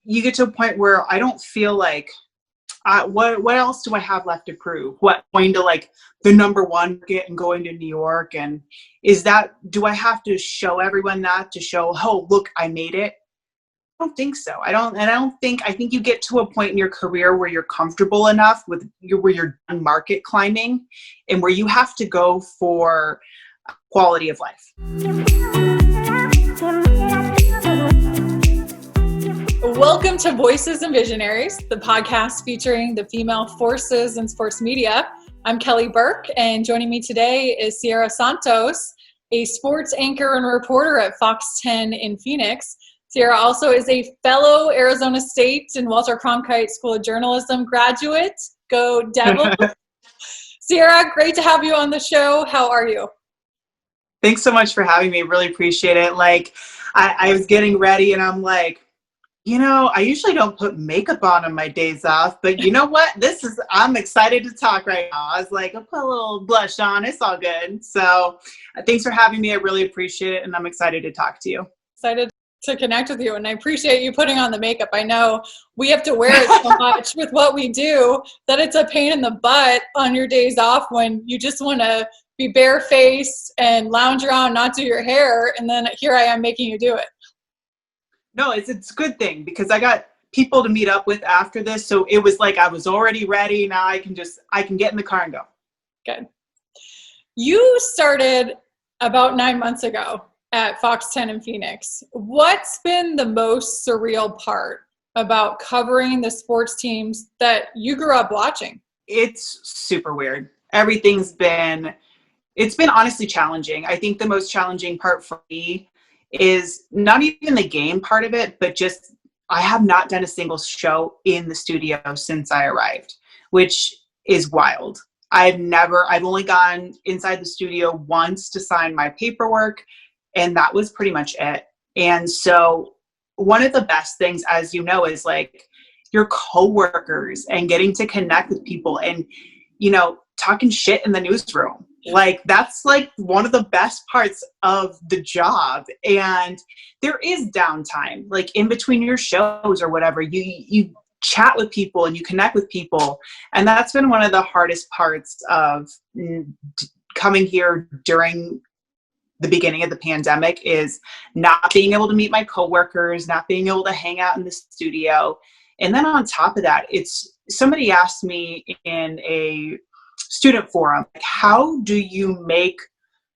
you get to a point where I don't feel like, what else do I have left to prove? What, going to like the number one market and going to New York? And do I have to show everyone that to show, oh, look, I made it? I don't think so. I think you get to a point in your career where you're comfortable enough where you're done market climbing and where you have to go for quality of life. Welcome to Voices and Visionaries, the podcast featuring the female forces in sports media. I'm Kelly Burke, and joining me today is Siera Santos, a sports anchor and reporter at Fox 10 in Phoenix. Siera also is a fellow Arizona State and Walter Cronkite School of Journalism graduate. Go Devils! Siera, great to have you on the show. How are you? Thanks so much for having me. Really appreciate it. Like, I was getting ready and I'm like, I usually don't put makeup on my days off, but you know what? I'm excited to talk right now. I was like, I'll put a little blush on. It's all good. So thanks for having me. I really appreciate it. And I'm excited to talk to you. Excited to connect with you. And I appreciate you putting on the makeup. I know we have to wear it so much with what we do that it's a pain in the butt on your days off when you just want to be barefaced and lounge around, not do your hair. And then here I am making you do it. No, it's a good thing because I got people to meet up with after this. So it was like I was already ready. Now I can get in the car and go. Good. You started about 9 months ago at Fox 10 in Phoenix. What's been the most surreal part about covering the sports teams that you grew up watching? It's super weird. It's been honestly challenging. I think the most challenging part for me is not even the game part of it, but just I have not done a single show in the studio since I arrived, which is wild. I've only gone inside the studio once to sign my paperwork, and that was pretty much it. And so one of the best things, as you know, is like your coworkers and getting to connect with people and, talking shit in the newsroom. Like that's like one of the best parts of the job. And there is downtime, like in between your shows or whatever, you chat with people and you connect with people. And that's been one of the hardest parts of coming here during the beginning of the pandemic is not being able to meet my coworkers, not being able to hang out in the studio. And then on top of that, somebody asked me in a student forum, like, how do you make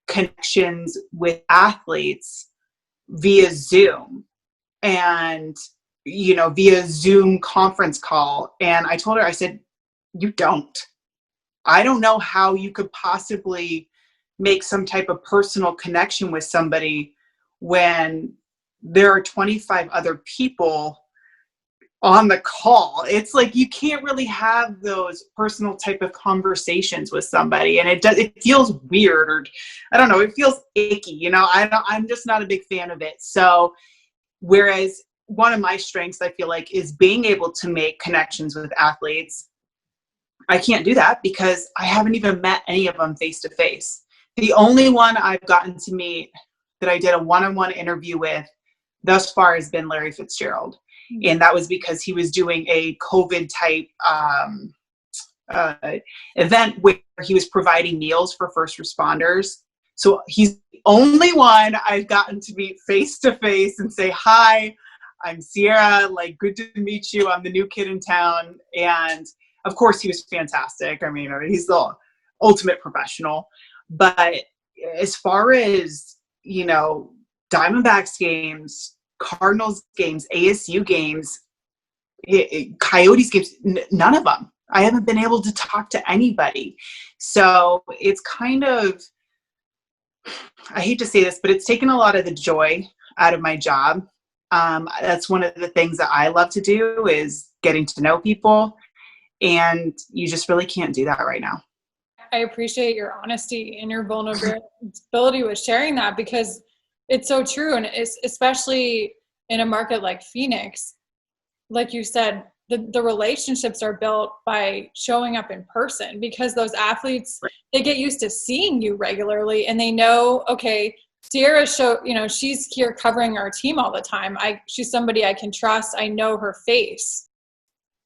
connections with athletes via Zoom and, via Zoom conference call? And I told her, I said, you don't. I don't know how you could possibly make some type of personal connection with somebody when there are 25 other people on the call. It's like you can't really have those personal type of conversations with somebody, and it feels weird, or I don't know, it feels icky. I'm just not a big fan of it. So whereas one of my strengths, I feel like, is being able to make connections with athletes, I can't do that because I haven't even met any of them face to face. The only one I've gotten to meet that I did a one-on-one interview with thus far has been Larry Fitzgerald. And that was because he was doing a COVID type event where he was providing meals for first responders. So he's the only one I've gotten to meet face to face and say, hi, I'm Siera, like, good to meet you. I'm the new kid in town. And of course he was fantastic. I mean, he's the ultimate professional. But as far as, Diamondbacks games, Cardinals games, ASU games, Coyotes games, none of them. I haven't been able to talk to anybody. So it's kind of, I hate to say this, but it's taken a lot of the joy out of my job. That's one of the things that I love to do is getting to know people. And you just really can't do that right now. I appreciate your honesty and your vulnerability with sharing that because it's so true. And it's especially in a market like Phoenix, like you said, the relationships are built by showing up in person because those athletes, they get used to seeing you regularly and they know, okay, Siera she's here covering our team all the time. She's somebody I can trust. I know her face.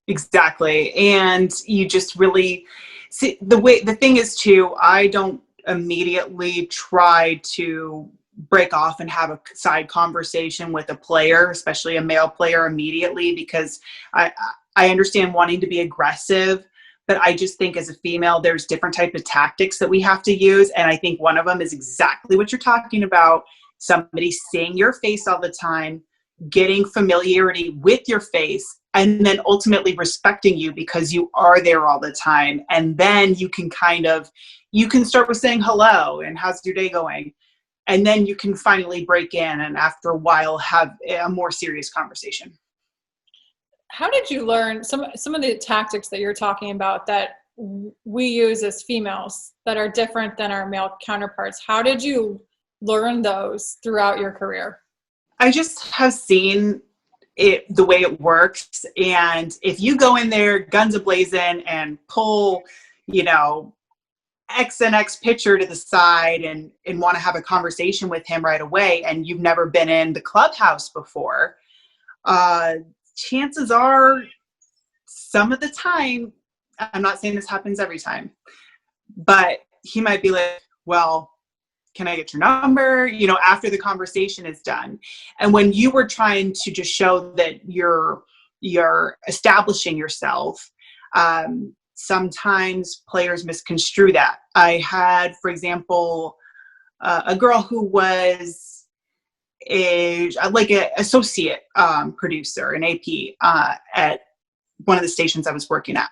Exactly. And you just really see the thing is too, I don't immediately try to break off and have a side conversation with a player, especially a male player, immediately, because I understand wanting to be aggressive, but I just think as a female, there's different types of tactics that we have to use. And I think one of them is exactly what you're talking about. Somebody seeing your face all the time, getting familiarity with your face, and then ultimately respecting you because you are there all the time. And then you can start with saying hello and how's your day going? And then you can finally break in and after a while have a more serious conversation. How did you learn some of the tactics that you're talking about that we use as females that are different than our male counterparts? How did you learn those throughout your career? I just have seen it, the way it works. And if you go in there guns a-blazing and pull, X and X pitcher to the side and want to have a conversation with him right away, and you've never been in the clubhouse before, chances are some of the time, I'm not saying this happens every time, but he might be like, well, can I get your number? After the conversation is done. And when you were trying to just show that you're establishing yourself, sometimes players misconstrue that. I had, for example, a girl who was an associate producer, an AP at one of the stations I was working at.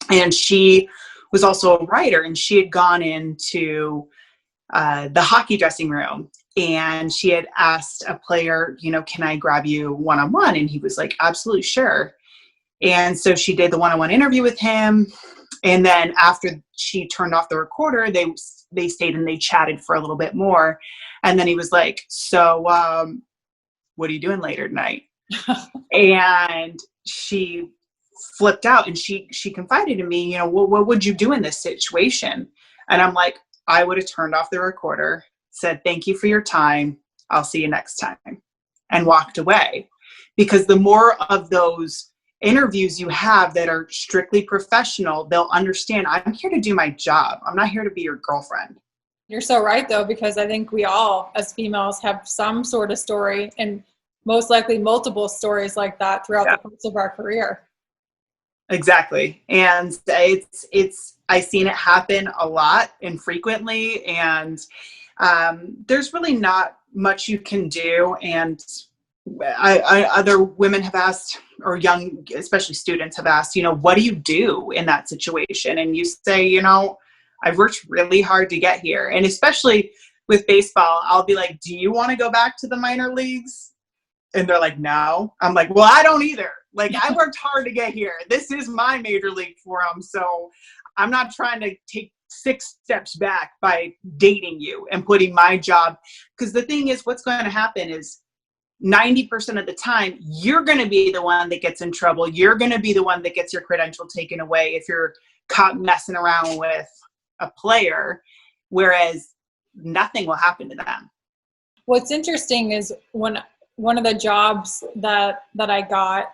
And she was also a writer, and she had gone into the hockey dressing room, and she had asked a player, can I grab you one-on-one? And he was like, absolutely, sure. And so she did the one-on-one interview with him. And then after she turned off the recorder, they stayed and they chatted for a little bit more. And then he was like, so what are you doing later tonight? And she flipped out, and she confided in me, what would you do in this situation? And I'm like, I would have turned off the recorder, said, thank you for your time. I'll see you next time, and walked away. Because the more of those interviews you have that are strictly professional, they'll understand I'm here to do my job. I'm not here to be your girlfriend. You're so right, though, because I think we all, as females, have some sort of story, and most likely multiple stories like that throughout the course of our career. Exactly. And I've seen it happen a lot and frequently, and there's really not much you can do. And other women have asked, or young, especially students have asked, what do you do in that situation? And you say, I've worked really hard to get here. And especially with baseball, I'll be like, do you want to go back to the minor leagues? And they're like, no. I'm like, well, I don't either. Like, I worked hard to get here. This is my major league forum. So I'm not trying to take 6 steps back by dating you and putting my job. Because the thing is, what's going to happen is 90% of the time, you're going to be the one that gets in trouble. You're going to be the one that gets your credential taken away if you're caught messing around with a player, whereas nothing will happen to them. What's interesting is when one of the jobs that I got,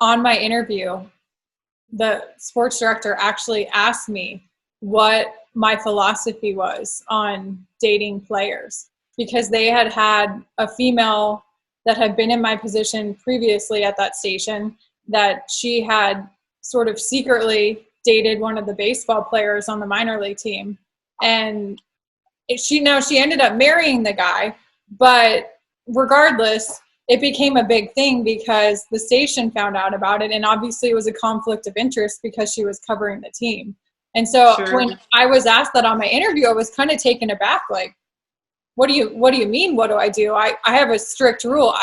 on my interview, the sports director actually asked me what my philosophy was on dating players, because they had a female that had been in my position previously at that station, that she had sort of secretly dated one of the baseball players on the minor league team. And she ended up marrying the guy, but regardless, it became a big thing because the station found out about it. And obviously it was a conflict of interest because she was covering the team. And so when I was asked that on my interview, I was kind of taken aback. Like, what do you mean? What do? I have a strict rule.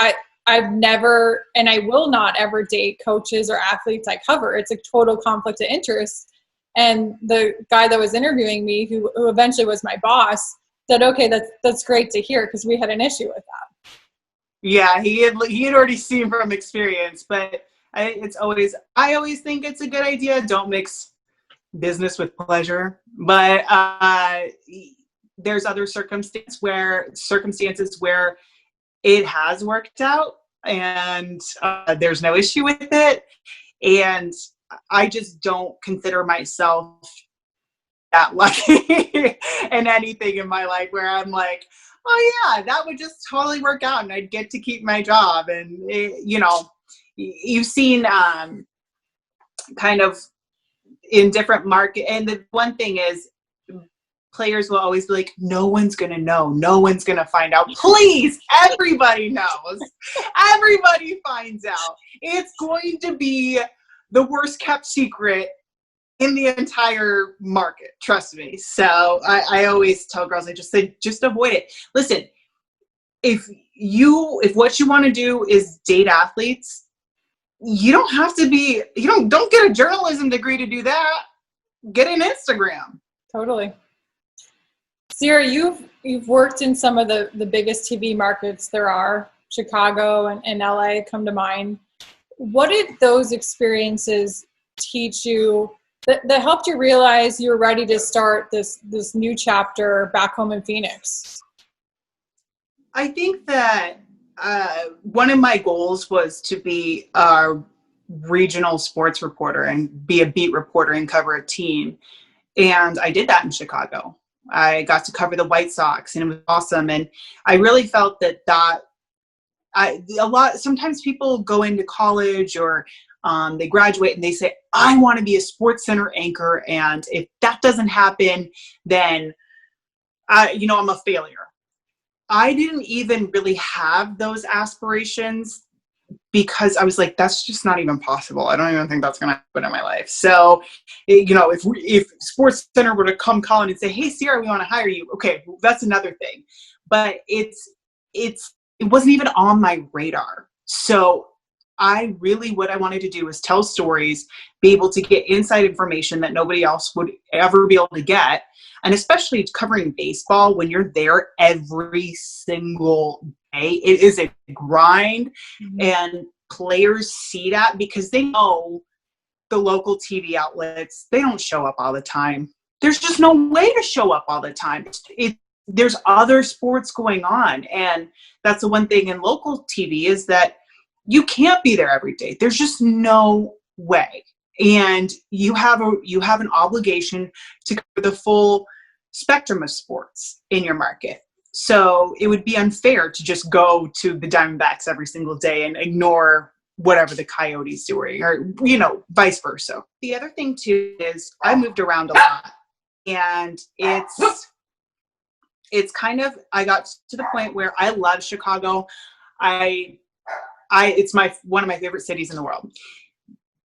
I've never, and I will not ever date coaches or athletes I cover. It's a total conflict of interest. And the guy that was interviewing me, who eventually was my boss, said, okay, that's great to hear, because we had an issue with that. Yeah, he had already seen from experience, but I always think it's a good idea. Don't mix business with pleasure. But there's other circumstances where it has worked out and there's no issue with it. And I just don't consider myself that lucky in anything in my life where I'm like, oh yeah, that would just totally work out and I'd get to keep my job. And you've seen kind of in different market. And the one thing is, players will always be like, no one's going to know. No one's going to find out. Please, everybody knows. Everybody finds out. It's going to be the worst kept secret in the entire market. Trust me. So I always tell girls, I just say, just avoid it. Listen, if what you want to do is date athletes, you don't have to be, don't get a journalism degree to do that. Get an Instagram. Totally. Siera, you've worked in some of the biggest TV markets there are. Chicago and LA come to mind. What did those experiences teach you that helped you realize you were ready to start this new chapter back home in Phoenix? I think that one of my goals was to be a regional sports reporter and be a beat reporter and cover a team. And I did that in Chicago. I got to cover the White Sox and it was awesome. And I really felt sometimes people go into college or they graduate and they say, I want to be a Sports Center anchor. And if that doesn't happen, then I'm a failure. I didn't even really have those aspirations because I was like, that's just not even possible. I don't even think that's going to happen in my life. So, if Sports Center were to come calling and say, hey, Siera, we want to hire you. Okay, well, that's another thing. But it wasn't even on my radar. So what I wanted to do was tell stories, be able to get inside information that nobody else would ever be able to get. And especially covering baseball when you're there every single day, it is a grind. Mm-hmm. And players see that because they know the local TV outlets, they don't show up all the time. There's just no way to show up all the time. There's other sports going on. And that's the one thing in local TV is that you can't be there every day. There's just no way. And you have an obligation to cover the full spectrum of sports in your market. So it would be unfair to just go to the Diamondbacks every single day and ignore whatever the Coyotes doing, or vice versa. The other thing too is I moved around a lot, and it's kind of, I got to the point where I love Chicago. It's one of my favorite cities in the world.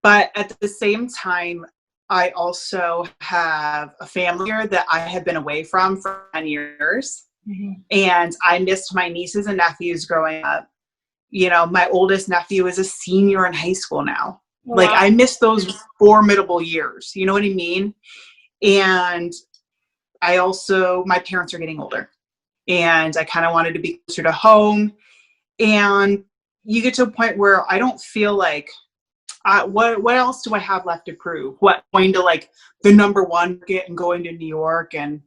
But at the same time, I also have a family here that I have been away from for 10 years. Mm-hmm. And I missed my nieces and nephews growing up. My oldest nephew is a senior in high school now. Wow. Like, I miss those formidable years. You know what I mean? And my parents are getting older. And I kind of wanted to be closer to home. And you get to a point where I don't feel like, what else do I have left to prove? Going to like the number one market and going to New York? And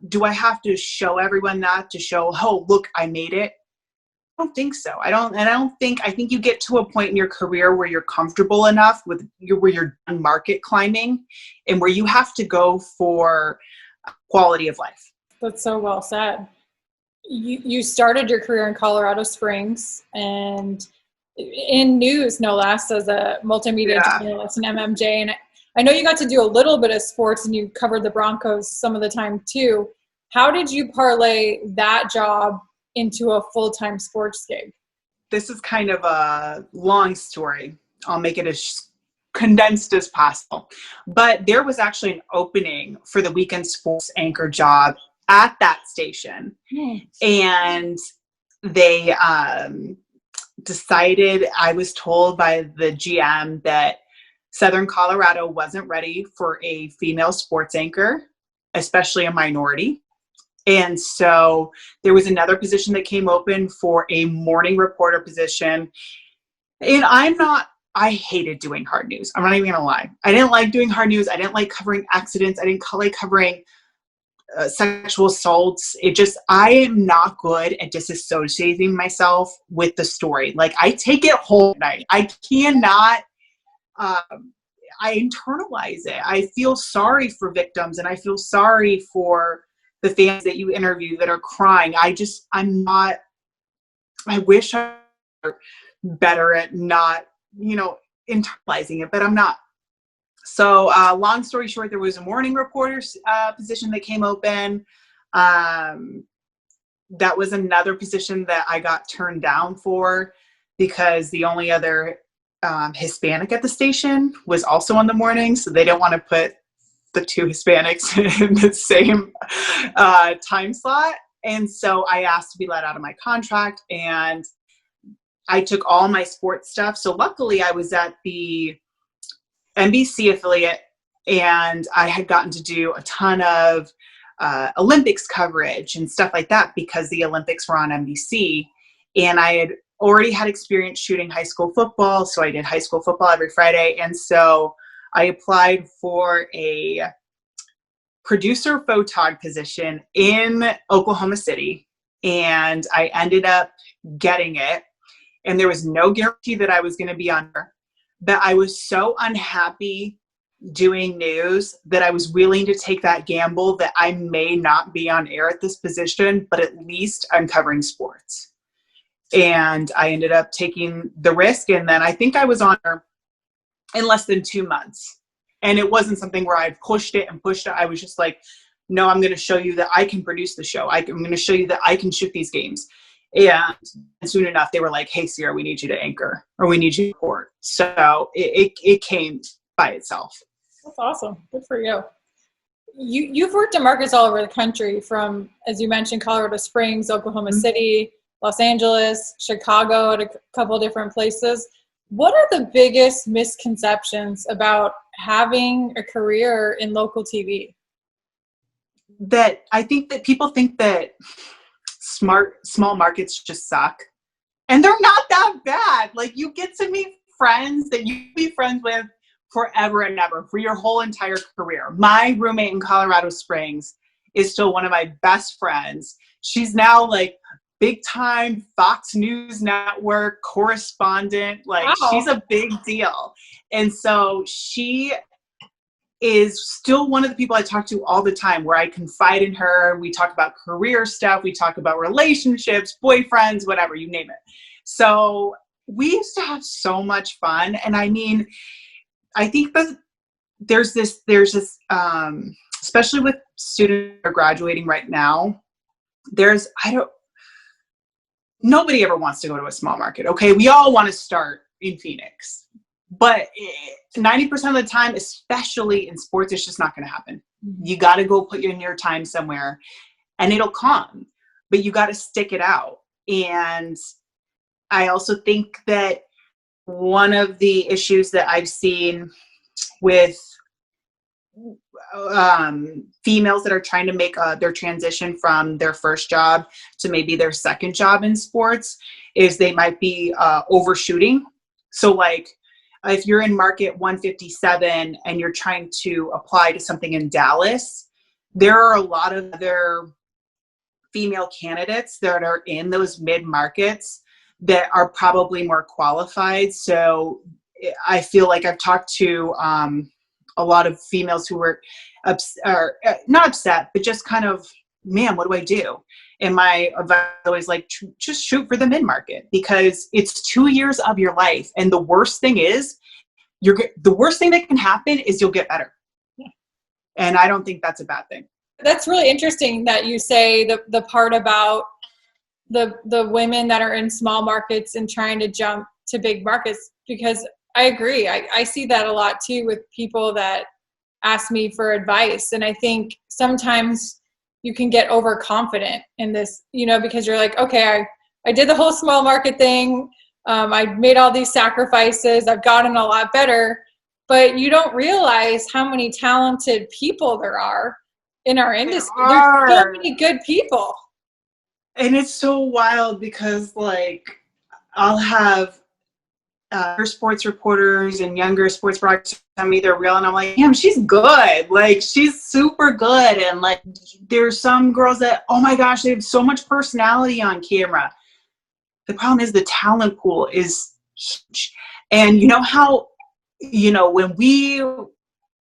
do I have to show everyone that to show, oh, look, I made it? I don't think so. I think you get to a point in your career where you're comfortable enough where you're done market climbing and where you have to go for quality of life. That's so well said. You started your career in Colorado Springs and in news, no less, as a multimedia journalist and MMJ. And I know you got to do a little bit of sports and you covered the Broncos some of the time too. How did you parlay that job into a full-time sports gig? This is kind of a long story. I'll make it as condensed as possible. But there was actually an opening for the weekend sports anchor job at that station. Nice. And they decided, I was told by the GM that Southern Colorado wasn't ready for a female sports anchor, especially a minority. And so there was another position that came open for a morning reporter position. And I hated doing hard news. I'm not even going to lie. I didn't like doing hard news. I didn't like covering accidents. I didn't like covering sexual assaults. I am not good at disassociating myself with the story. Like, I take it whole night. I cannot, I internalize it. I feel sorry for victims, and I feel sorry for the fans that you interview that are crying. I wish I were better at not, internalizing it, but I'm not. So long story short, there was a morning reporter's position that came open. That was another position that I got turned down for because the only other Hispanic at the station was also on the morning. So they didn't want to put the two Hispanics in the same time slot. And so I asked to be let out of my contract, and I took all my sports stuff. So luckily I was at the NBC affiliate, and I had gotten to do a ton of Olympics coverage and stuff like that because the Olympics were on NBC, and I had already had experience shooting high school football. So I did high school football every Friday. And so I applied for a producer photog position in Oklahoma City, and I ended up getting it. And there was no guarantee that I was going to be on her, but I was so unhappy doing news that I was willing to take that gamble that I may not be on air at this position, but at least I'm covering sports. And I ended up taking the risk. And then I think I was on her in less than 2 months. And it wasn't something where I pushed it. I was just like, no, I'm going to show you that I can produce the show. I'm going to show you that I can shoot these games. And soon enough, they were like, hey, Siera, we need you to anchor, or we need you to report. So it came by itself. That's awesome. Good for you. You've worked in markets all over the country, from, as you mentioned, Colorado Springs, Oklahoma City, Los Angeles, Chicago, at a couple different places. What are the biggest misconceptions about having a career in local TV? That I think that people think that small markets just suck. And they're not that bad. Like, you get to meet friends that you be friends with forever and ever for your whole entire career. My roommate in Colorado Springs is still one of my best friends. She's now like big time Fox News Network correspondent. Like, wow. She's a big deal. And so she is still one of the people I talk to all the time, where I confide in her. We talk about career stuff. We talk about relationships, boyfriends, whatever, you name it. So we used to have so much fun. And I mean, I think that there's this, especially with students who are graduating right now, nobody ever wants to go to a small market. Okay. We all want to start in Phoenix, but 90% of the time, especially in sports, it's just not going to happen. You got to go put in your time somewhere, and it'll come, but you got to stick it out. And I also think that one of the issues that I've seen with females that are trying to make their transition from their first job to maybe their second job in sports is they might be overshooting. So like, if you're in market 157 and you're trying to apply to something in Dallas, there are a lot of other female candidates that are in those mid markets that are probably more qualified. So I feel like I've talked to a lot of females who were not upset, but just kind of, man, what do I do? And my advice is always like, just shoot for the mid-market, because it's 2 years of your life. And the worst thing that can happen is you'll get better. Yeah. And I don't think that's a bad thing. That's really interesting that you say the part about the women that are in small markets and trying to jump to big markets, because I agree. I see that a lot too with people that ask me for advice. And I think sometimes you can get overconfident in this, because you're like, okay, I did the whole small market thing. I made all these sacrifices. I've gotten a lot better, but you don't realize how many talented people there are in our industry. There's so many good people. And it's so wild because like I'll have sports reporters and younger sports broadcasters tell me they're real, and I'm like, damn, she's good. Like, she's super good. And like, there's some girls that, oh my gosh, they have so much personality on camera. The problem is the talent pool is huge. And you know how, when we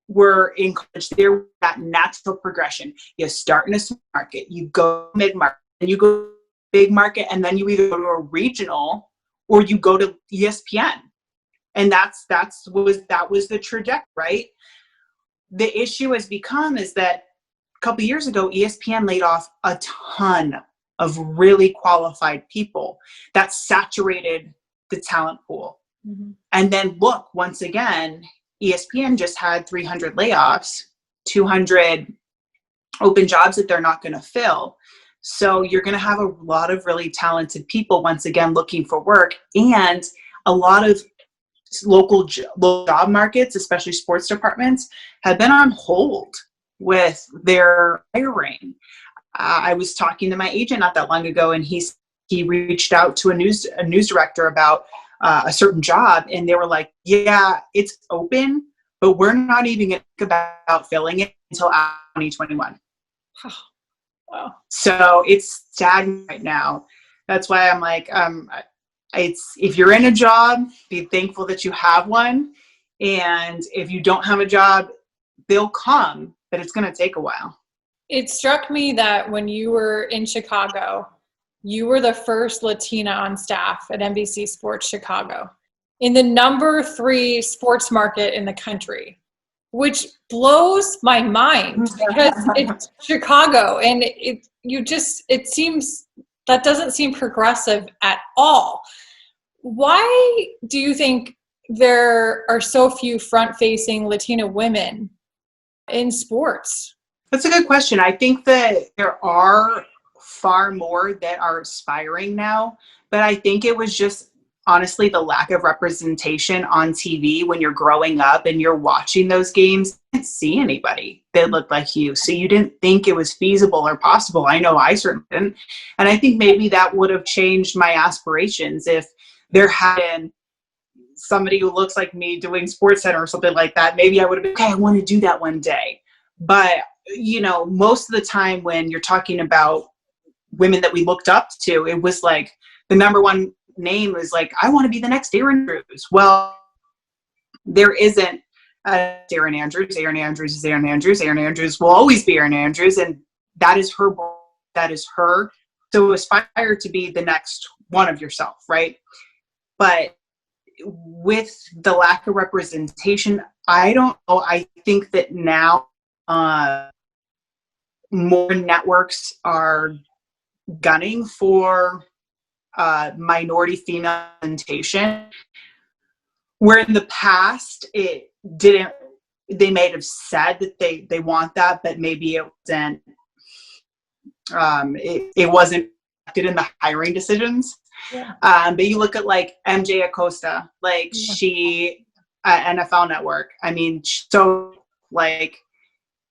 were in college, there was that natural progression. You start in a small market, you go mid-market, and you go big market, and then you either go to a regional or you go to ESPN. And that was the trajectory, right? The issue has become is that a couple of years ago, ESPN laid off a ton of really qualified people. That saturated the talent pool. Mm-hmm. And then look, once again, ESPN just had 300 layoffs, 200 open jobs that they're not going to fill. So you're going to have a lot of really talented people, once again, looking for work. And a lot of local job markets, especially sports departments, have been on hold with their hiring. I was talking to my agent not that long ago, and he reached out to a news director about a certain job, and they were like, yeah, it's open, but we're not even going to think about filling it until 2021. Wow. So it's stagnant right now. That's why I'm like, if you're in a job, be thankful that you have one. And if you don't have a job, they'll come, but it's going to take a while. It struck me that when you were in Chicago, you were the first Latina on staff at NBC Sports Chicago in the number 3 sports market in the country, which blows my mind because it's Chicago, and it seems that doesn't seem progressive at all. Why do you think there are so few front-facing Latina women in sports? That's a good question. I think that there are far more that are aspiring now, but I think it was just honestly the lack of representation on TV when you're growing up and you're watching those games. You didn't see anybody that looked like you, so you didn't think it was feasible or possible. I know I certainly didn't, and I think maybe that would have changed my aspirations if there had been somebody who looks like me doing SportsCenter or something like that. Maybe I would have been, okay, I want to do that one day. But most of the time when you're talking about women that we looked up to, it was like the number one name was like, I want to be the next Erin Andrews. Well, there isn't Erin Andrews. Erin Andrews is Erin Andrews. Erin Andrews will always be Erin Andrews, and that is her. That is her. So aspire to be the next one of yourself, right? But with the lack of representation, I don't know. I think that now more networks are gunning for minority female representation, where in the past it didn't. They may have said that they want that, but maybe it wasn't. It wasn't reflected in the hiring decisions. Yeah. But you look at like MJ Acosta, like she NFL Network. I mean, so like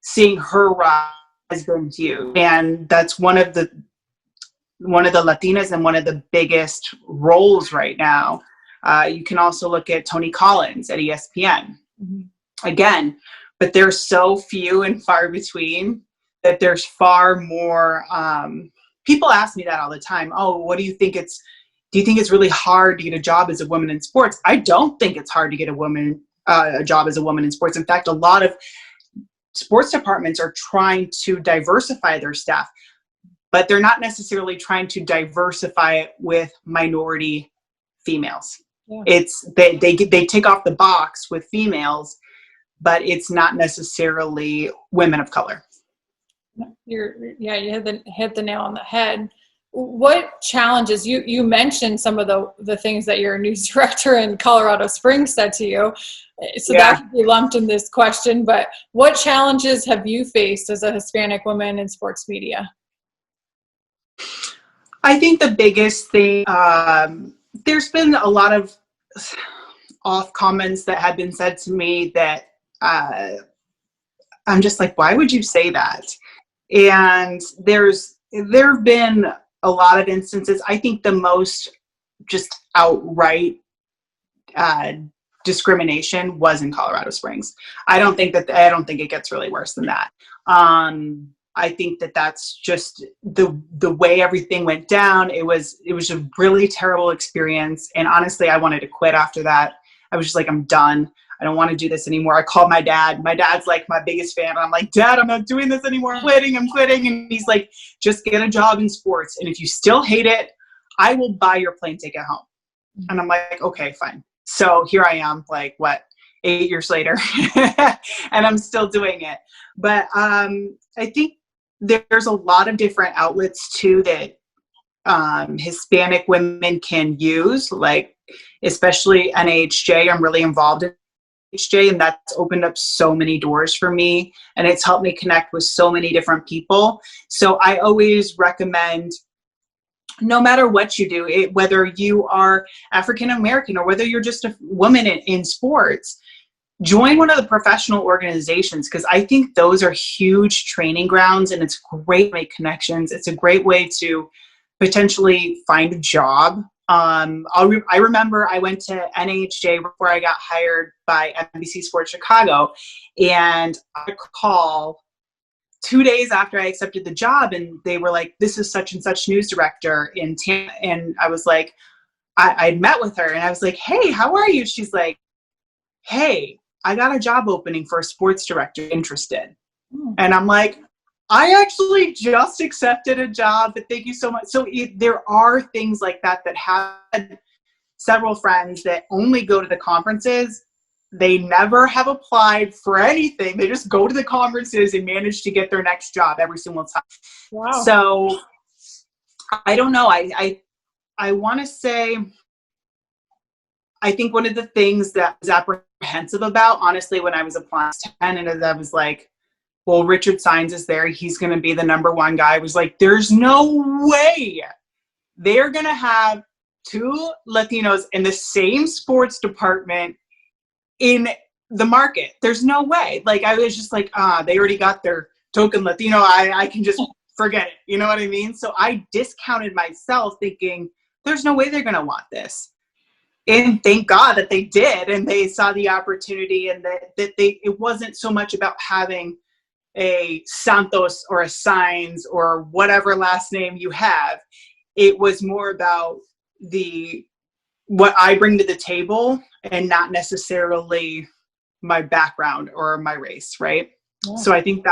seeing her rise has been huge, and that's one of the Latinas and one of the biggest roles right now. You can also look at Tony Collins at ESPN. Mm-hmm. Again, but there's so few and far between that there's far more. People ask me that all the time. Oh, what do you think do you think it's really hard to get a job as a woman in sports? I don't think it's hard to get a job as a woman in sports. In fact, a lot of sports departments are trying to diversify their staff, but they're not necessarily trying to diversify it with minority females. Yeah. It's they tick off the box with females, but it's not necessarily women of color. You hit the nail on the head. What challenges, you mentioned some of the things that your news director in Colorado Springs said to you, so that could be lumped in this question, but what challenges have you faced as a Hispanic woman in sports media? I think the biggest thing, there's been a lot of off comments that have been said to me that I'm just like, why would you say that? And there have been a lot of instances. I think the most just outright uh, discrimination was in Colorado Springs. I don't think it gets really worse than that. I think that that's just the way everything went down. It was a really terrible experience. And honestly, I wanted to quit after that. I was just like, I'm done. I don't want to do this anymore. I called my dad. My dad's like my biggest fan. I'm like, Dad, I'm not doing this anymore. I'm quitting. And he's like, just get a job in sports. And if you still hate it, I will buy your plane ticket home. And I'm like, okay, fine. So here I am, like 8 years later, and I'm still doing it. But I think there's a lot of different outlets too that Hispanic women can use, like especially NAHJ. I'm really involved in NAHJ, and that's opened up so many doors for me, and it's helped me connect with so many different people. So I always recommend, no matter what you do, whether you are African American or whether you're just a woman in sports, join one of the professional organizations, because I think those are huge training grounds, and it's great to make connections. It's a great way to potentially find a job. I remember I went to NAHJ before I got hired by NBC Sports Chicago, and I got a call 2 days after I accepted the job, and they were like, this is such and such news director in Tampa. And I was like, I'd met with her, and I was like, hey, how are you? She's like, hey, I got a job opening for a sports director, interested. And I'm like, I actually just accepted a job, but thank you so much. So there are things like that had several friends that only go to the conferences. They never have applied for anything. They just go to the conferences and manage to get their next job every single time. Wow. So I don't know. I want to say, I think one of the things that I was apprehensive about, honestly, when I was applying to 10, and I was like, well, Richard Sines is there. He's going to be the number one guy. I was like, there's no way they're going to have 2 Latinos in the same sports department in the market. There's no way. Like, I was just like, they already got their token Latino. I can just forget it. You know what I mean? So I discounted myself, thinking there's no way they're going to want this. And thank God that they did, and they saw the opportunity, and that it wasn't so much about having a Santos or a Sines or whatever last name you have. It was more about what I bring to the table, and not necessarily my background or my race, right? Yeah. So I think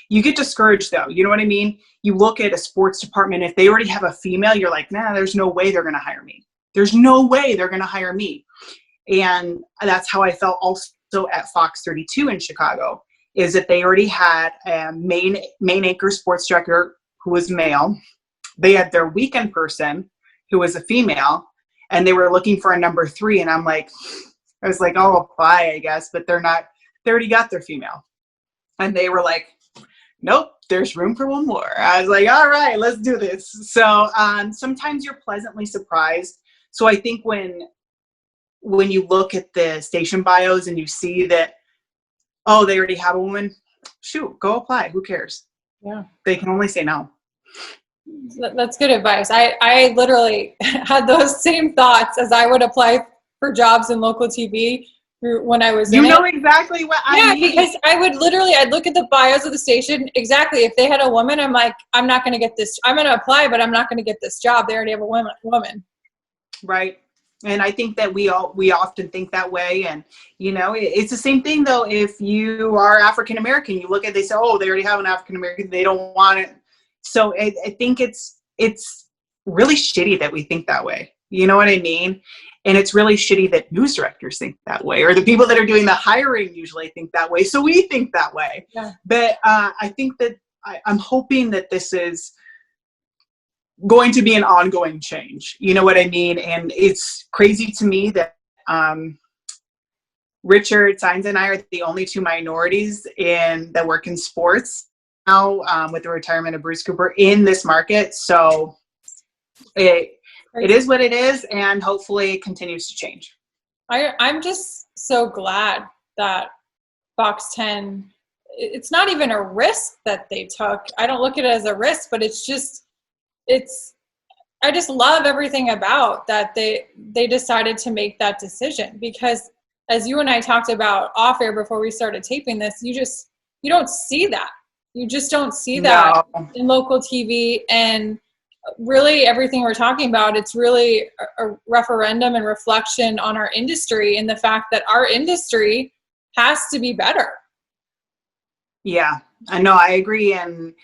you get discouraged though. You know what I mean? You look at a sports department, if they already have a female, you're like, nah, there's no way they're going to hire me. There's no way they're going to hire me. And that's how I felt also at Fox 32 in Chicago, is that they already had a main anchor sports director who was male. They had their weekend person who was a female, and they were looking for a number 3. And I was like, I'll apply, I guess, but they already got their female. And they were like, nope, there's room for one more. I was like, all right, let's do this. So sometimes you're pleasantly surprised. So I think when you look at the station bios and you see that, oh, they already have a woman, shoot, go apply. Who cares? Yeah. They can only say no. That's good advice. I literally had those same thoughts as I would apply for jobs in local TV when I was exactly what I mean. Yeah, because I'd look at the bios of the station. Exactly. If they had a woman, I'm like, I'm not going to get this. I'm going to apply, but I'm not going to get this job. They already have a woman. Right. And I think that we often think that way. And, it's the same thing though. If you are African American, you look at, they say, oh, they already have an African American, they don't want it. So I think it's really shitty that we think that way. You know what I mean? And it's really shitty that news directors think that way, or the people that are doing the hiring usually think that way. So we think that way. Yeah. But I think that I'm hoping that this is going to be an ongoing change. You know what I mean? And it's crazy to me that Richard Sines and I are the only 2 minorities that work in sports now, with the retirement of Bruce Cooper in this market. So it is what it is, and hopefully it continues to change. I'm just so glad that Fox 10, it's not even a risk that they took. I don't look at it as a risk, but it's I just love everything about that they decided to make that decision, because as you and I talked about off air before we started taping this, you don't see that. You just don't see that No. in local TV. And really everything we're talking about, it's really a referendum and reflection on our industry and the fact that our industry has to be better. Yeah, I know, I agree. And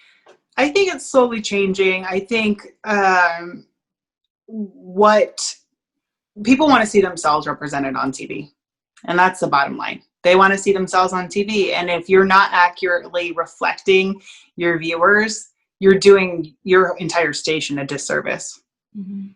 I think it's slowly changing. I think what people want to see themselves represented on TV. And that's the bottom line. They want to see themselves on TV. And if you're not accurately reflecting your viewers, you're doing your entire station a disservice. Mm-hmm.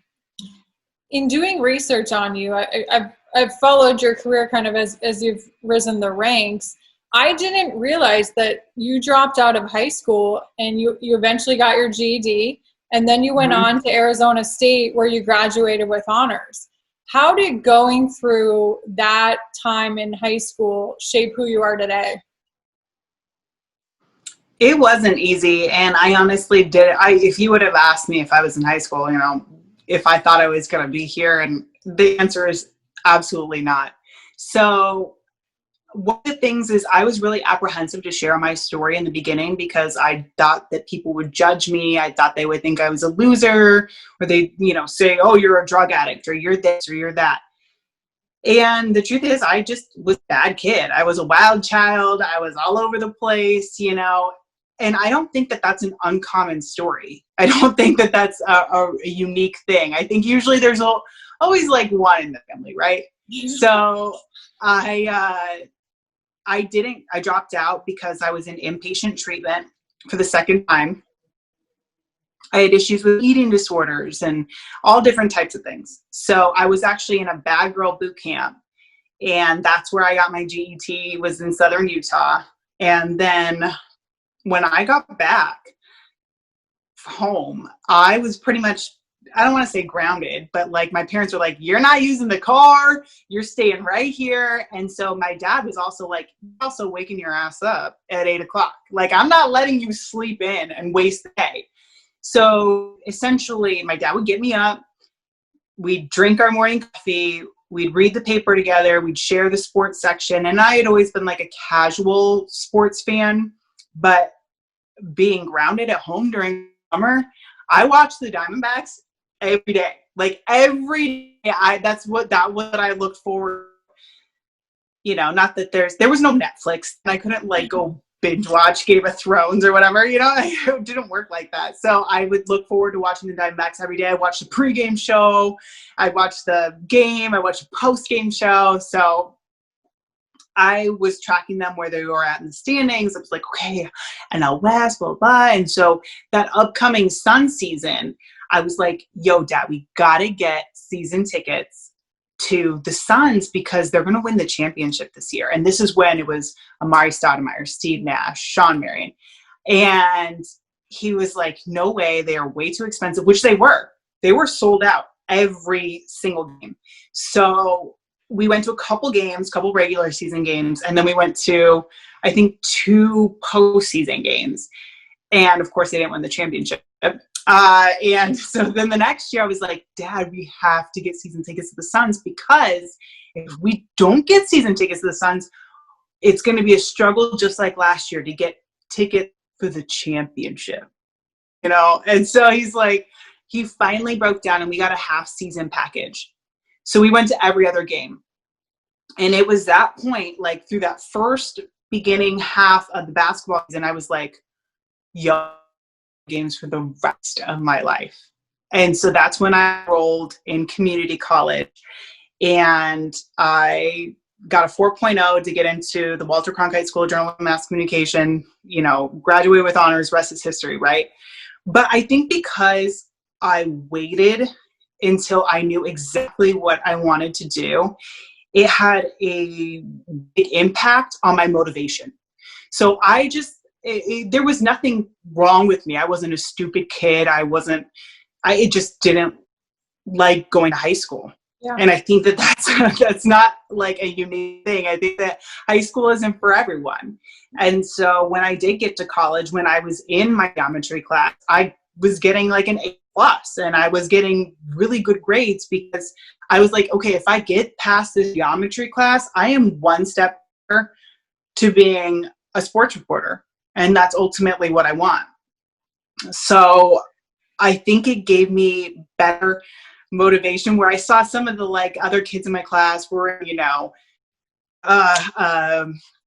In doing research on you, I've followed your career kind of as you've risen the ranks. I didn't realize that you dropped out of high school and you eventually got your GED, and then you went on to Arizona State where you graduated with honors. How did going through that time in high school shape who you are today? It wasn't easy. And I honestly if you would have asked me if I was in high school, if I thought I was going to be here, and the answer is absolutely not. So one of the things is I was really apprehensive to share my story in the beginning because I thought that people would judge me. I thought they would think I was a loser, or they, say, oh, you're a drug addict, or you're this, or you're that. And the truth is, I just was a bad kid. I was a wild child. I was all over the place, and I don't think that that's an uncommon story. I don't think that that's a unique thing. I think usually there's always like one in the family, right? So I dropped out because I was in inpatient treatment for the second time. I had issues with eating disorders and all different types of things. So I was actually in a bad girl boot camp, and that's where I got my GET, was in Southern Utah. And then when I got back home, I was pretty much, I don't want to say grounded, but like my parents were like, you're not using the car, you're staying right here. And so my dad was also like, you're also waking your ass up at 8:00. Like, I'm not letting you sleep in and waste the day. So essentially my dad would get me up, we'd drink our morning coffee, we'd read the paper together, we'd share the sports section. And I had always been like a casual sports fan, but being grounded at home during summer, I watched the Diamondbacks every day. Like every day, that's what I looked for. Not that there was no Netflix, and I couldn't like go binge watch Game of Thrones or whatever. It didn't work like that. So I would look forward to watching the Diamondbacks every day. I watched the pregame show, I watched the game, I watched the postgame show. So I was tracking them where they were at in the standings. I was like, okay, NL West, blah, blah. And so that upcoming Sun season, I was like, yo, Dad, we got to get season tickets to the Suns because they're going to win the championship this year. And this is when it was Amari Stoudemire, Steve Nash, Sean Marion. And he was like, no way, they are way too expensive, which they were. They were sold out every single game. So we went to a couple regular season games, and then we went to, I think, 2 postseason games. And of course, they didn't win the championship. And so then the next year I was like, Dad, we have to get season tickets to the Suns, because if we don't get season tickets to the Suns, it's going to be a struggle just like last year to get tickets for the championship, And so he's like, he finally broke down and we got a half season package. So we went to every other game. And it was that point, like through that first beginning half of the basketball season, I was like, yo, games for the rest of my life. And so that's when I enrolled in community college, and I got a 4.0 to get into the Walter Cronkite School of Journalism and Mass Communication, graduated with honors, rest is history, right? But I think because I waited until I knew exactly what I wanted to do, it had a big impact on my motivation. So there was nothing wrong with me. I wasn't a stupid kid. I just didn't like going to high school. Yeah. And I think that's not like a unique thing. I think that high school isn't for everyone. And so when I did get to college, when I was in my geometry class, I was getting like an plus, and I was getting really good grades because I was like, okay, if I get past this geometry class, I am one step to being a sports reporter. And that's ultimately what I want. So I think it gave me better motivation, where I saw some of the like other kids in my class were,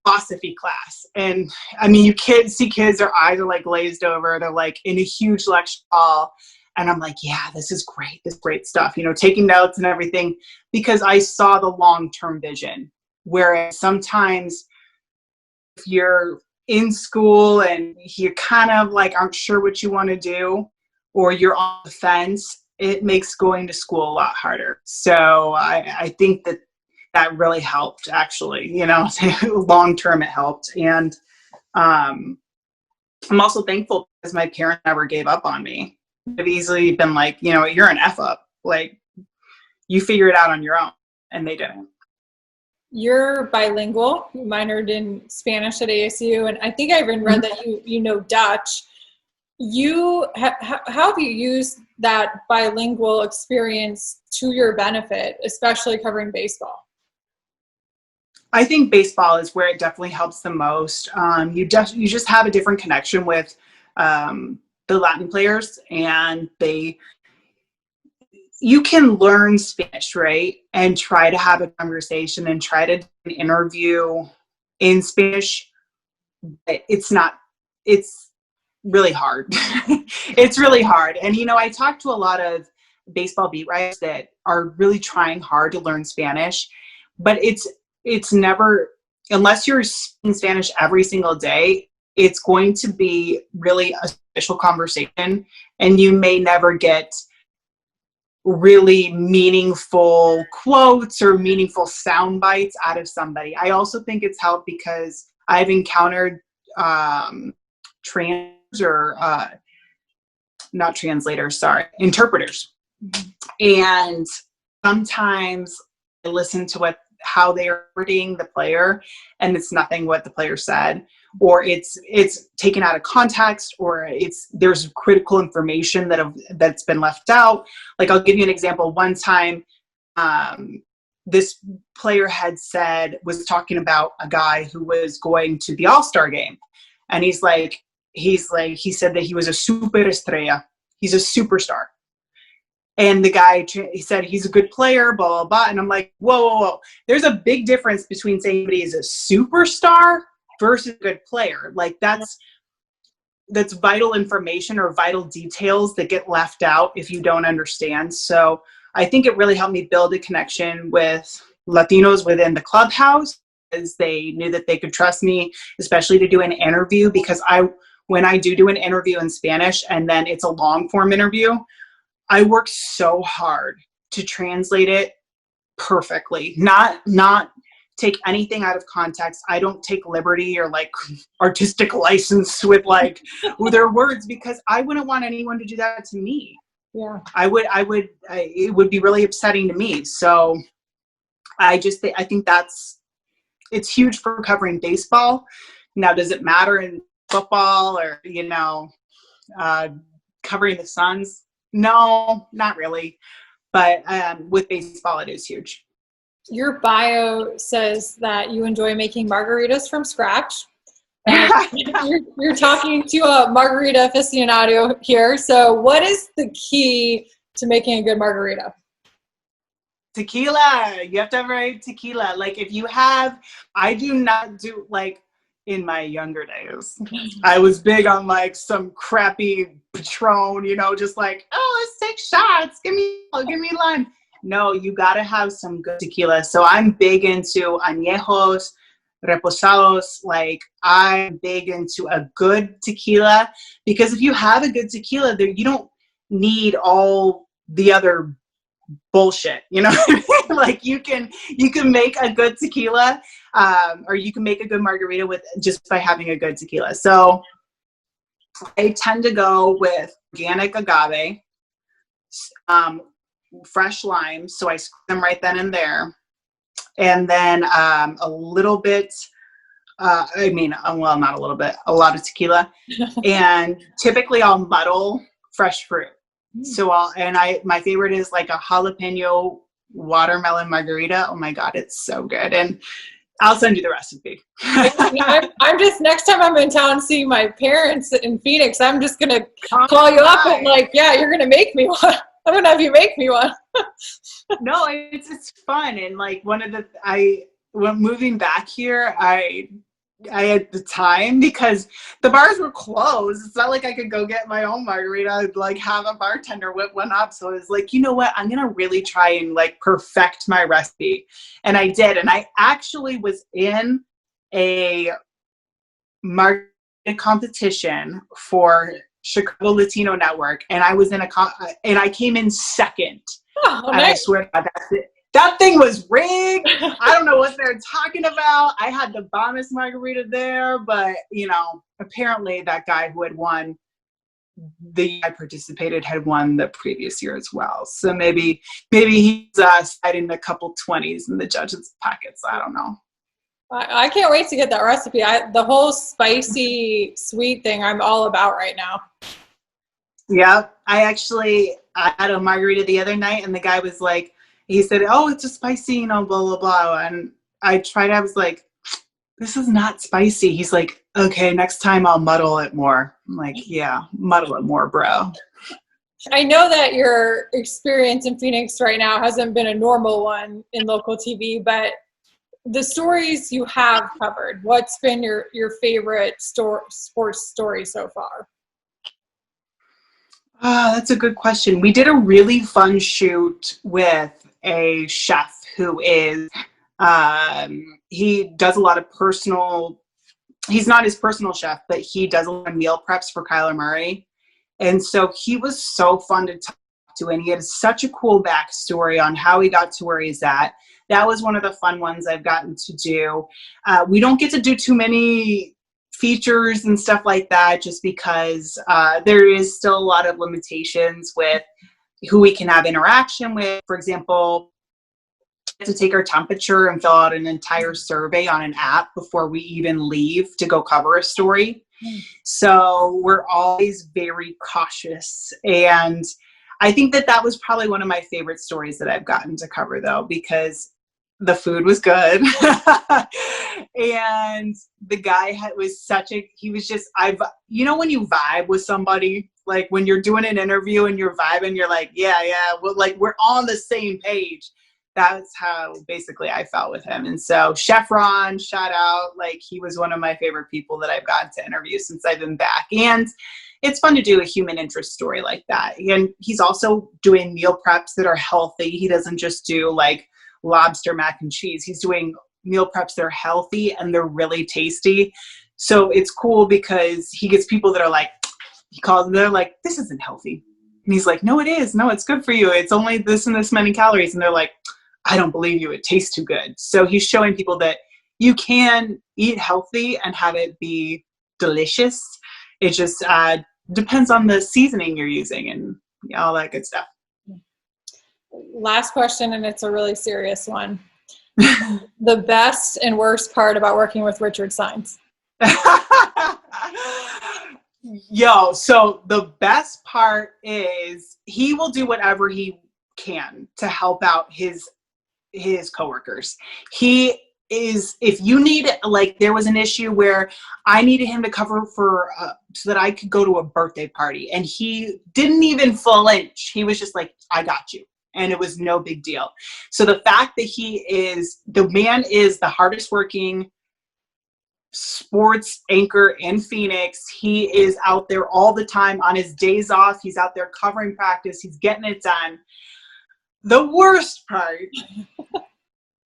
philosophy class. And I mean, see kids, their eyes are like glazed over. They're like in a huge lecture hall. And I'm like, yeah, this is great. This is great stuff, taking notes and everything, because I saw the long-term vision. Whereas sometimes if you're in school and you kind of like aren't sure what you want to do, or you're on the fence, it makes going to school a lot harder. So I think that really helped, actually, long term it helped. And I'm also thankful because my parents never gave up on me. They've easily been like, you're an F up, like you figure it out on your own, and they didn't. You're bilingual. You minored in Spanish at ASU, and I think I even read that you know Dutch. How have you used that bilingual experience to your benefit, especially covering baseball? I think baseball is where it definitely helps the most. You just have a different connection with the Latin players, and you can learn Spanish, right? And try to have a conversation and try to do an interview in Spanish. It's really hard. It's really hard. And, I talk to a lot of baseball beat writers that are really trying hard to learn Spanish, but it's never, unless you're speaking Spanish every single day, it's going to be really a special conversation, and you may never get really meaningful quotes or meaningful sound bites out of somebody. I also think it's helped because I've encountered interpreters. And sometimes I listen to how they're reading the player, and it's nothing what the player said, or it's taken out of context, or there's critical information that's been left out. Like, I'll give you an example. One time, this player was talking about a guy who was going to the All-Star game, and he said that he was a superestrella. He's a superstar. And the guy, he said he's a good player, blah, blah, blah. And I'm like, whoa. There's a big difference between saying somebody is a superstar versus a good player. Like, that's vital information or vital details that get left out if you don't understand. So I think it really helped me build a connection with Latinos within the clubhouse, because they knew that they could trust me, especially to do an interview, because when I do an interview in Spanish and then it's a long form interview, I work so hard to translate it perfectly, not take anything out of context. I don't take liberty or like artistic license with their words, because I wouldn't want anyone to do that to me. Yeah. It would be really upsetting to me. So I think it's huge for covering baseball. Now, does it matter in football or, covering the Suns? No, not really. But with baseball, it is huge. Your bio says that you enjoy making margaritas from scratch. And you're talking to a margarita aficionado here. So what is the key to making a good margarita? Tequila. You have to have right tequila. Like, I do not do, like, in my younger days, I was big on like some crappy Patron, just like, oh, let's take shots. Give me lime. No, you got to have some good tequila. So I'm big into añejos, reposados. Like, I'm big into a good tequila, because if you have a good tequila, you don't need all the other bullshit, like you can make a good tequila, or you can make a good margarita just by having a good tequila. So I tend to go with organic agave, fresh limes, so I squeeze them right then and there, and then a little bit, not a little bit, a lot of tequila, and typically I'll muddle fresh fruit. So my favorite is like a jalapeno watermelon margarita. Oh my God, it's so good. And I'll send you the recipe. I'm just, next time I'm in town seeing my parents in Phoenix, I'm just going to Come call you up by. and like, yeah, you're going to make me one. I'm going to have you make me one. No, it's fun. And like when moving back here, I had the time because the bars were closed. It's not like I could go get my own margarita. I'd like have a bartender whip one up. So I was like, you know what? I'm going to really try and like perfect my recipe. And I did. And I actually was in a margarita competition for Chicago Latino Network. And I was in and I came in second. Oh, and nice. I swear to God, that's it. That thing was rigged. I don't know what they're talking about. I had the bombest margarita there, but apparently that guy who had won I participated had won the previous year as well. So maybe he's sliding a couple 20s in the judges' pockets. I don't know. I can't wait to get that recipe. The whole spicy sweet thing I'm all about right now. Yeah, I had a margarita the other night, and the guy was like, he said, "Oh, it's a spicy, blah, blah, blah." And I tried, I was like, this is not spicy. He's like, okay, next time I'll muddle it more. I'm like, yeah, muddle it more, bro. I know that your experience in Phoenix right now hasn't been a normal one in local TV, but the stories you have covered, what's been your favorite sports story so far? That's a good question. We did a really fun shoot with a chef who is, he does a lot of he's not his personal chef, but he does a lot of meal preps for Kyler Murray. And so he was so fun to talk to, and he had such a cool backstory on how he got to where he's at. That was one of the fun ones I've gotten to do. We don't get to do too many features and stuff like that just because there is still a lot of limitations with who we can have interaction with. For example, we have to take our temperature and fill out an entire survey on an app before we even leave to go cover a story. So we're always very cautious. And I think that was probably one of my favorite stories that I've gotten to cover, though, because the food was good. And the guy he was just, when you vibe with somebody, like when you're doing an interview and you're vibing, you're like, yeah, well, like we're on the same page. That's how basically I felt with him. And so Chef Ron, shout out, like he was one of my favorite people that I've gotten to interview since I've been back. And it's fun to do a human interest story like that. And he's also doing meal preps that are healthy. He doesn't just do like lobster mac and cheese. He's doing meal preps that are healthy and they're really tasty. So it's cool because he gets people that are like, they're like, this isn't healthy. And he's like, no, it is. No, it's good for you. It's only this and this many calories. And they're like, I don't believe you. It tastes too good. So he's showing people that you can eat healthy and have it be delicious. It just depends on the seasoning you're using and all that good stuff. Last question, and it's a really serious one. The best and worst part about working with Richard Saenz? So the best part is he will do whatever he can to help out his coworkers. He is, if you need, like there was an issue where I needed him to cover for so that I could go to a birthday party, and he didn't even flinch. He was just like, I got you. And it was no big deal. So the fact that the man is the hardest working sports anchor in Phoenix. He is out there all the time on his days off. He's out there covering practice. He's getting it done. The worst part,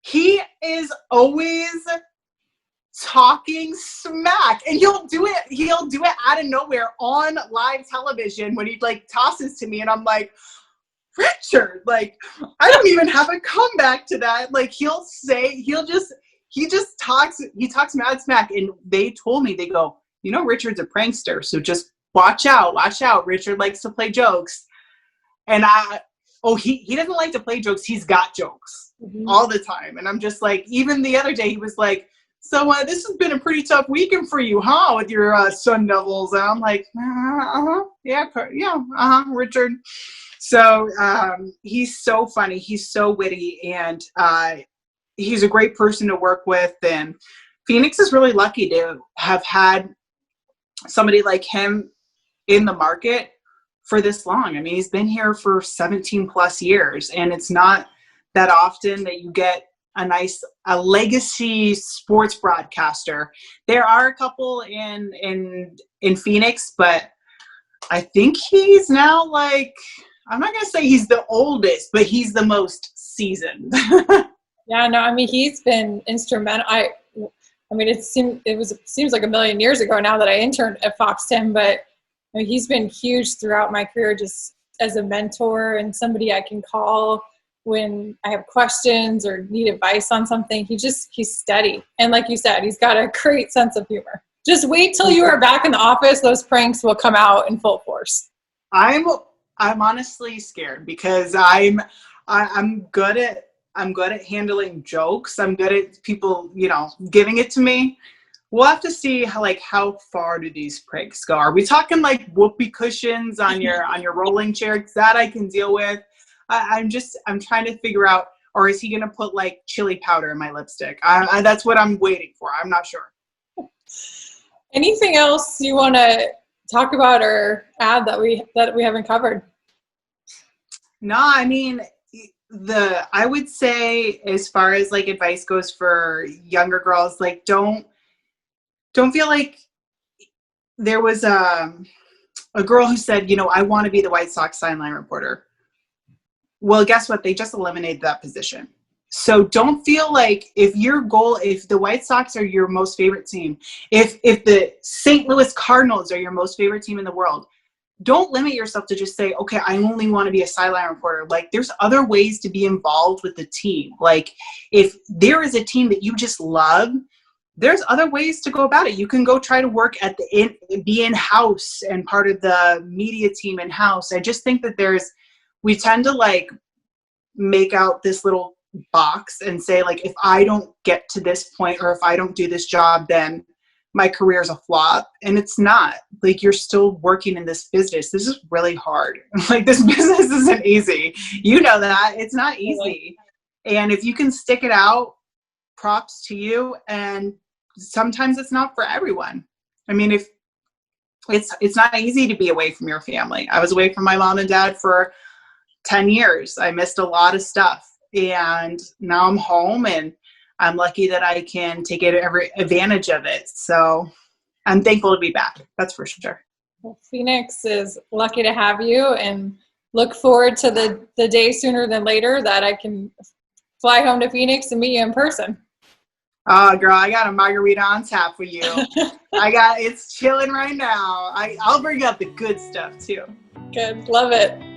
he is always talking smack, and he'll do it out of nowhere on live television when he like tosses to me, and I'm like, Richard, like I don't even have a comeback to that. Like he just talks mad smack. And they told me, they go, Richard's a prankster, so just watch out. Richard likes to play jokes. And he doesn't like to play jokes. He's got jokes all the time. And I'm just like, even the other day, he was like, So this has been a pretty tough weekend for you, huh? With your Sun Devils. And I'm like, yeah, Richard. So he's so funny. He's so witty, and he's a great person to work with. And Phoenix is really lucky to have had somebody like him in the market for this long. I mean, he's been here for 17 plus years, and it's not that often that you get a legacy sports broadcaster. There are a couple in Phoenix, but I think he's now like, I'm not going to say he's the oldest, but he's the most seasoned. Yeah, no, I mean, he's been instrumental. I mean, it seems like a million years ago now that I interned at Fox 10, but I mean, he's been huge throughout my career, just as a mentor and somebody I can call when I have questions or need advice on something. He's steady. And like you said, he's got a great sense of humor. Just wait till you are back in the office. Those pranks will come out in full force. I'm honestly scared because I'm good at handling jokes. I'm good at people, giving it to me. We'll have to see how far do these pranks go. Are we talking like whoopee cushions on your rolling chair? That I can deal with. I'm trying to figure out, or is he going to put like chili powder in my lipstick? That's what I'm waiting for. I'm not sure. Anything else you want to talk about or add that we haven't covered? No, I mean, I would say as far as like advice goes for younger girls, like don't feel like there was a girl who said, I want to be the White Sox sideline reporter. Well, guess what? They just eliminated that position. So don't feel like if the White Sox are your most favorite team, if the St. Louis Cardinals are your most favorite team in the world, don't limit yourself to just say, okay, I only want to be a sideline reporter. Like, there's other ways to be involved with the team. Like, if there is a team that you just love, there's other ways to go about it. You can go try to work be in-house and part of the media team in-house. I just think that we tend to like make out this little box and say like, if I don't get to this point or if I don't do this job, then my career is a flop. And it's not. Like, you're still working in this business. This is really hard. Like, this business isn't easy. You know that. It's not easy. And if you can stick it out, props to you. And sometimes it's not for everyone. I mean, if it's not easy to be away from your family. I was away from my mom and dad for 10 years. I missed a lot of stuff. And now I'm home, and I'm lucky that I can take every advantage of it. So I'm thankful to be back. That's for sure. Well, Phoenix is lucky to have you, and look forward to the day sooner than later that I can fly home to Phoenix and meet you in person. Oh, girl, I got a margarita on tap for you. It's chilling right now. I'll bring up the good stuff too. Good. Love it.